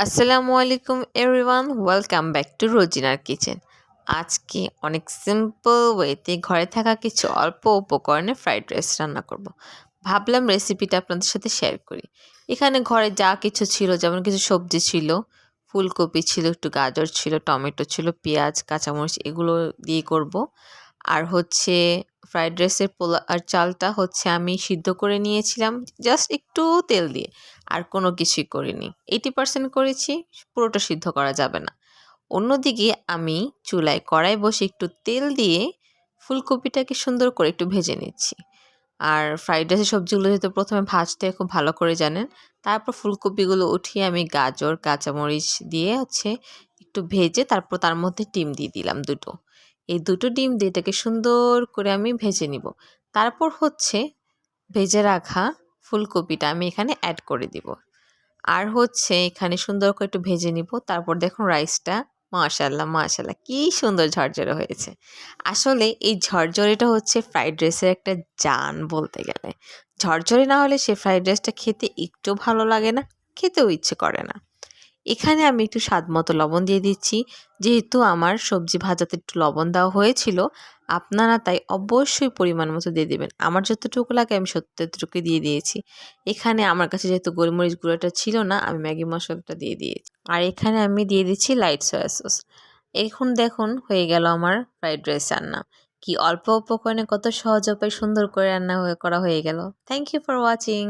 আসসালামু আলাইকুম everyone, welcome back to রোজিনার কিচেন। আজকে অনেক সিম্পল ওয়েতে ঘরে থাকা কিছু অল্প উপকরণে ফ্রাইড রাইস রান্না করব। ভাবলাম রেসিপিটা আপনাদের সাথে শেয়ার করি। এখানে ঘরে যা কিছু ছিল, যেমন কিছু সবজি ছিল, ফুলকপি ছিল, একটু গাজর ছিল, টমেটো ছিল, পেঁয়াজ, কাঁচামরিচ, এগুলো দিয়ে করব। আর হচ্ছে ফ্রাইড রাইসের পোলা আর চালটা হচ্ছে আমি সিদ্ধ করে নিয়েছিলাম জাস্ট একটু তেল দিয়ে, আর কোনো কিছুই করিনি। 80% করেছি, পুরোটা সিদ্ধ করা যাবে না। অন্যদিকে আমি চুলায় কড়াই বসে একটু তেল দিয়ে ফুলকপিটাকে সুন্দর করে একটু ভেজে নিচ্ছি। আর ফ্রাইড রাইসের সবজিগুলো যেহেতু প্রথমে ভাজতে খুব ভালো করে জানেন, তারপর ফুলকপিগুলো উঠিয়ে আমি গাজর, কাঁচামরিচ দিয়ে হচ্ছে একটু ভেজে তারপর তার মধ্যে ডিম দিয়ে দিলাম দুটো। এই দুটো ডিম দিয়ে এটাকে সুন্দর করে আমি ভেজে নিব। তারপর হচ্ছে ভেজে রাখা ফুলকপিটা আমি এখানে অ্যাড করে দিব। আর হচ্ছে এখানে সুন্দর করে একটু ভেজে নিব। তারপর দেখুন রাইসটা মাশাআল্লাহ মাশাআল্লাহ কি সুন্দর ঝরঝরে হয়েছে। আসলে এই ঝরঝরেটা হচ্ছে ফ্রাইড রাইসের একটা জান বলতে গেলে। ঝরঝরে না হলে সে ফ্রাইড রাইসটা খেতে একটু ভালো লাগে না, খেতেও ইচ্ছে করে না। এখানে আমি একটু স্বাদ মতো লবণ দিয়ে দিচ্ছি। যেহেতু আমার সবজি ভাজাতে একটু লবণ দেওয়া হয়েছিল, আপনারা তাই অবশ্যই পরিমাণ মতো দিয়ে দেবেন। আমার যতটুকু লাগে আমি ততটুকুই দিয়ে দিয়েছি। এখানে আমার কাছে যেহেতু গোলমরিচ গুঁড়োটা ছিল না, আমি ম্যাগি মশলাটা দিয়ে দিয়েছি। আর এখানে আমি দিয়ে দিচ্ছি লাইট সয়া সস। এখন দেখুন হয়ে গেল আমার ফ্রাইড রাইস রান্না। কি অল্প উপকরণে কত সহজ উপায় সুন্দর করে রান্না করা হয়ে গেল। Thank you for watching.